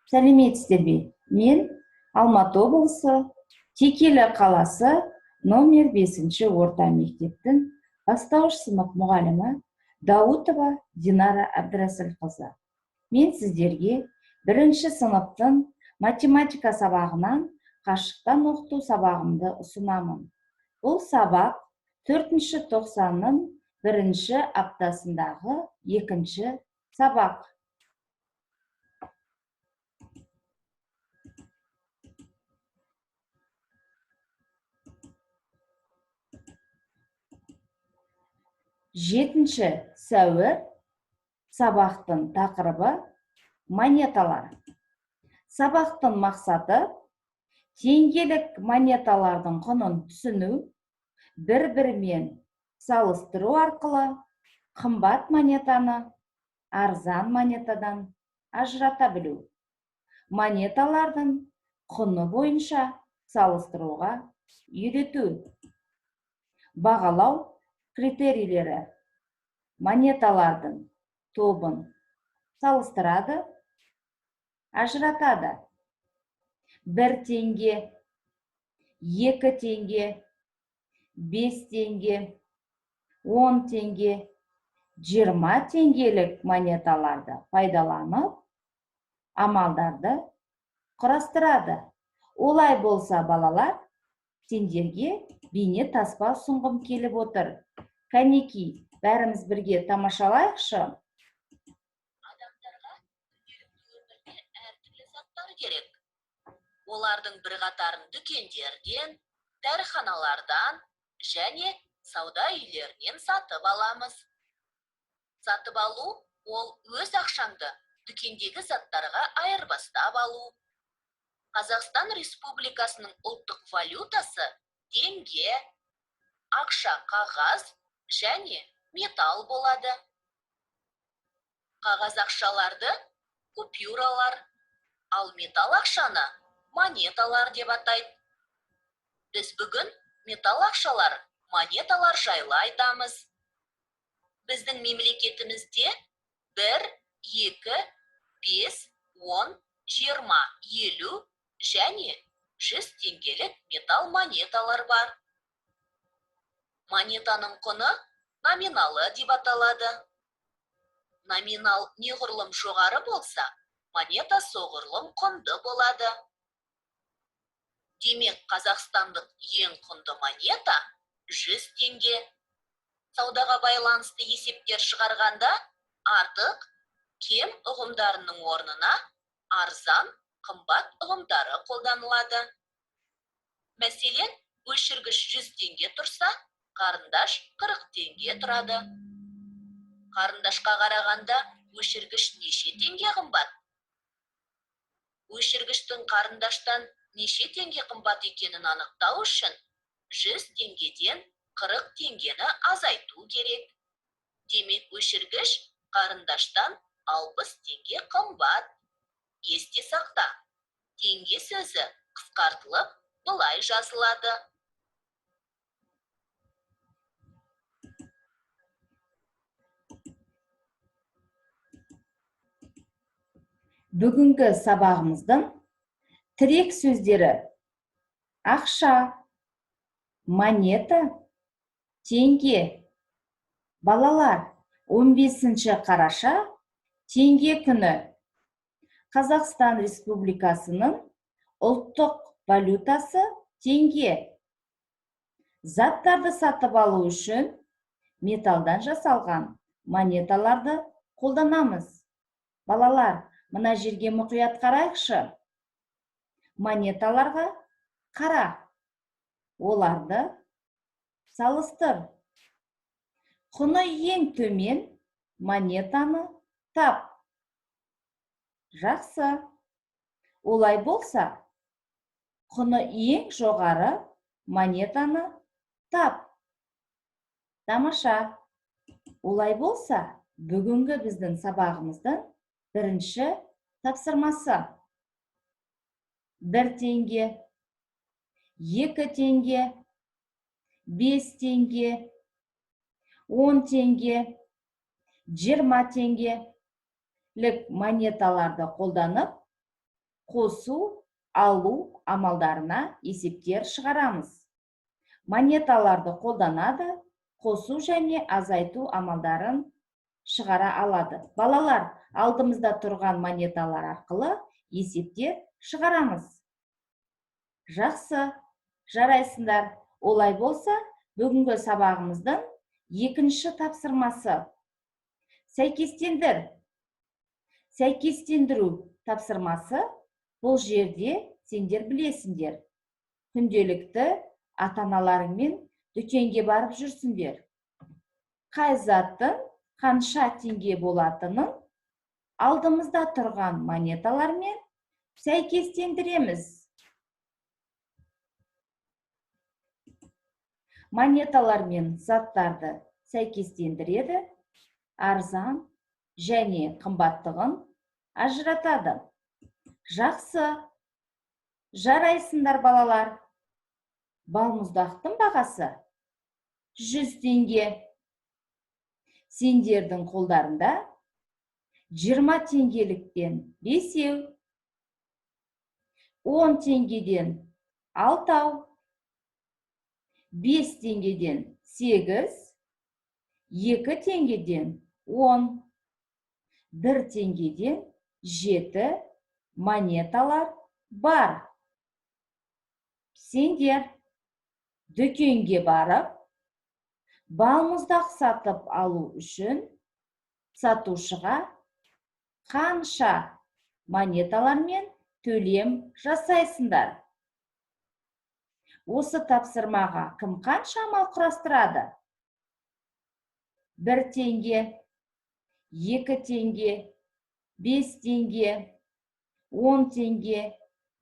Сәлеметсіздер бе? Мен Алматы облысы Текелі қаласы номер 5 орта мектептің бастауыш сынып мұғалімі Даутова Динара Әбдірәсілқызы. Мен сіздерге 1 сыныптың математика сабағынан қашықтан оқыту сабағымды ұсынамын. Бұл сабақ 4-ші тоқсанның 1-ші аптасындағы 2-ші сабақ. Жетінші сәуір сабақтың тақырыбы монеталар. Сабақтың мақсаты теңгелік монеталардың құнын түсіну, бір-бірімен салыстыру арқылы қымбат монетаны арзан монетадан ажырата білу. Монеталардың құны бойынша салыстыруға үйрету. Бағалау критерийлері: монеталардың тобын салыстырады, ажыратады. 1 теңге, 2 теңге, 5 теңге, 10 теңге, 20 теңгелік монеталарды пайдаланып, амалдарды құрастырады. Олай болса, балалар, сендерге бейне таспа ұсынғым келіп отыр. Кәнеки, бәріміз бірге тамашалайықшы. Адамдарға күнделікті өмірде әртүрлі заттар керек. Олардың бірқатарын дүкендерден, дәріханалардан және сауда үйлерінен сатып аламыз. Сатып алу – ол өз ақшаңды дүкендегі заттарға айырбастап алу. Қазақстан Республикасының ұлттық валютасы теңге, ақша қағаз және металл болады. Қағаз ақшаларды купюралар, ал металл ақшаны монеталар деп атайды. Біз бүгін металл ақшалар, монеталар жайлы айтамыз. Біздің мемлекетімізде 1, 2, 5, 10, 20, 50 және 100 теңгелік металл монеталар бар. Монетаның құны номиналы деп аталады. Номинал неғұрлым жоғары болса, монета соғұрлым құнды болады. Демек, қазақстандық ең құнды монета 100 теңге. Саудаға байланысты есептер шығарғанда артық, кем ұғымдарының орнына арзан, қымбат ұғымдары қолданылады. Мәселен, өшіргіш 100 теңге тұрса, қарындаш 40 теңге тұрады. Қарындашқа қарағанда өшіргіш неше теңге қымбат? Өшіргіштің қарындаштан неше теңге қымбат екенін анықтау үшін 100 теңгеден 40 теңгені азайту керек. Демек, өшіргіш қарындаштан 60 теңге қымбат. Есте сақта, теңге сөзі қысқартылып былай жазылады. Бүгінгі сабағымыздың тірек сөздері: ақша, монета, теңге. Балалар, 15 қараша теңге күні. Қазақстан Республикасының ұлттық валютасы теңге. Заттарды сатып алу үшін металдан жасалған монеталарды қолданамыз. Балалар, мына жерге мұқият қарайықшы. Монеталарға қара. Оларды салыстыр. Құны ең төмен монетаны тап. Жақсы. Олай болса, құны ең жоғары монетаны тап. Тамаша. Олай болса, бүгінгі біздің сабағымыздың 1-ші тапсырмасы: 1 теңге, 2 теңге, 5 теңге, 10 теңге, 20 теңгелік монеталарды қолданып, қосу, алу амалдарына есептер шығарамыз. Монеталарды қолданады, қосу және азайту амалдарын шығара алады. Балалар, алдымызда тұрған монеталар арқылы есептер шығарамыз. Жақсы, жарайсыңдар. Олай болса, бүгінгі сабағымыздың екінші тапсырмасы. Сәйкестендіру тапсырмасы бұл жерде сендер білесіңдер. Күнделікті ата-аналарыңмен дүкенге барып жүрсіңдер. Қай заттың қанша теңге болатынын алдымызда тұрған монеталармен сәйкестендіреміз. Монеталар мен заттарды сәйкестендіреді, арзан және қымбаттығын ажыратады. Жақсы, жарайсыңдар балалар. Балмұздақтың бағасы 100 теңге. Сендердің қолдарында 20 теңгеліктен 5, 10 теңгеден 6, 5 теңгеден 8, 2 теңгеден 10, 1 теңгеден 7 монеталар бар. Сендер дүкенге барып, балмұздақ сатып алу үшін сатушыға қанша монеталармен төлем жасайсыңдар? Осы тапсырмаға кім қанша амал құрастырады? 1 теңге, 2 теңге, 5 теңге, 10 теңге,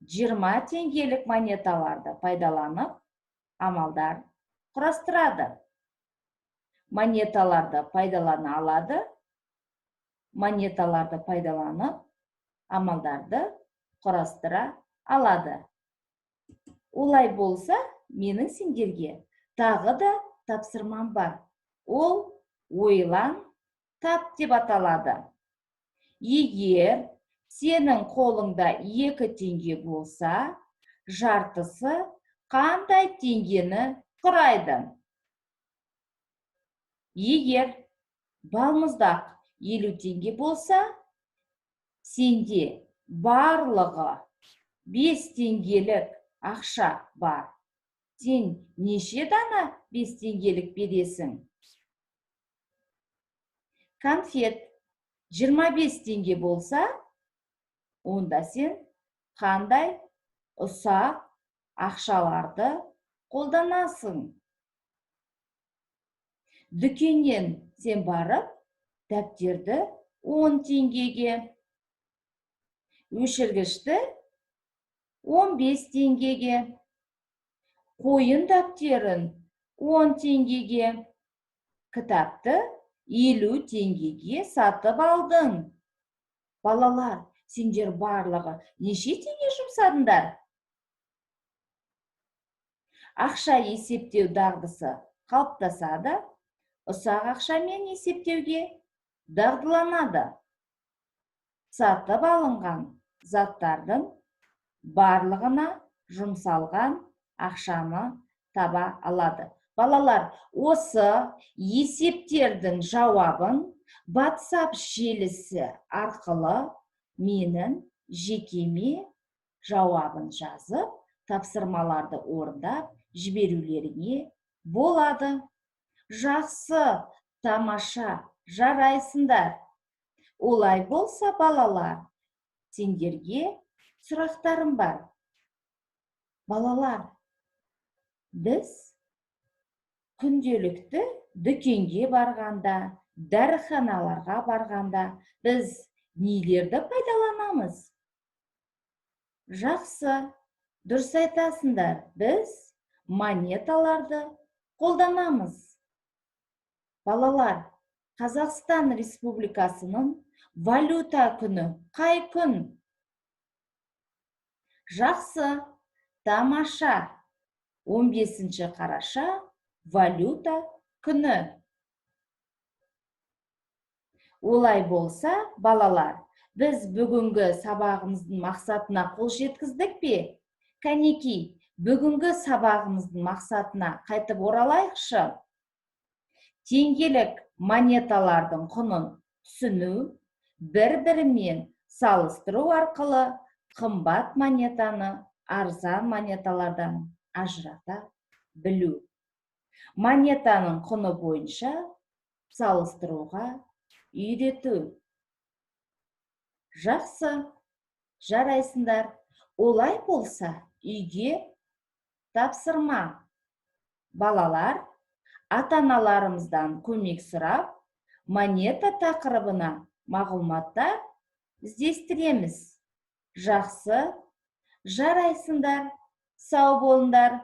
20 теңгелік монеталарды пайдаланып амалдар құрастырады. Монеталарды пайдалана алады, монеталарды пайдаланып амалдарды құрастыра алады. Олай болса, менің сендерге тағы да тапсырмам бар. Ол ойлан, тап деп аталады. Егер сенің қолыңда 2 теңге болса, жартысы қандай теңгені құрайды? Егер балмұздақ 50 теңге болса, сенде барлығы 5 теңгелік ақша бар. Сен неше дана 5 теңгелік бересің? Конфет 25 теңге болса, онда сен қандай ұсақ ақшаларды қолданасың? Дүкеннен сен барып, дәптерді 10 теңгеге, өшіргішті 15 теңгеге, қойын дәптерін 10 теңгеге, кітапты 50 теңгеге сатып алдың. Балалар, сендер барлығы неше теңге жұмсадыңдар? Ақша есептеу дағдысы қалыптасады, ұсақ ақшамен есептеуге дағдыланады. Сатып алынған заттардың барлығына жұмсалған ақшаны таба алады. Балалар, осы есептердің жауабын WhatsApp желісі арқылы менің жекеме жауабын жазып, тапсырмаларды орындап жіберулеріңе болады. Жақсы, тамаша, жарайсыңдар. Олай болса, балалар, сендерге сұрақтарым бар. Балалар, біз күнделікті дүкенге барғанда, дәріханаларға барғанда, біз нелерді пайдаланамыз? Жақсы, дұрыс айтасыңдар, біз монеталарды қолданамыз. Балалар, Қазақстан Республикасының валюта күні қай күн? Жақсы, тамаша, 15 қараша валюта күні. Олай болса, балалар, біз бүгінгі сабағымыздың мақсатына қол жеткіздік пе? Кәнекей, бүгінгі сабағымыздың мақсатына қайтып оралайықшы. Теңгелік монеталардың құнын түсіну, бір-бірімен салыстыру арқылы қымбат монетаны арзан монеталардан ажырата білу. Монетаның құны бойынша салыстыруға үйрету. Жақсы, жарайсыңдар. Олай болса, үйге тапсырма. Балалар, ата-аналарымыздан көмек сұрап, монета тақырыбына мағлұматтар іздестіреміз. Жақсы, жарайсыңдар. Сау болыңдар.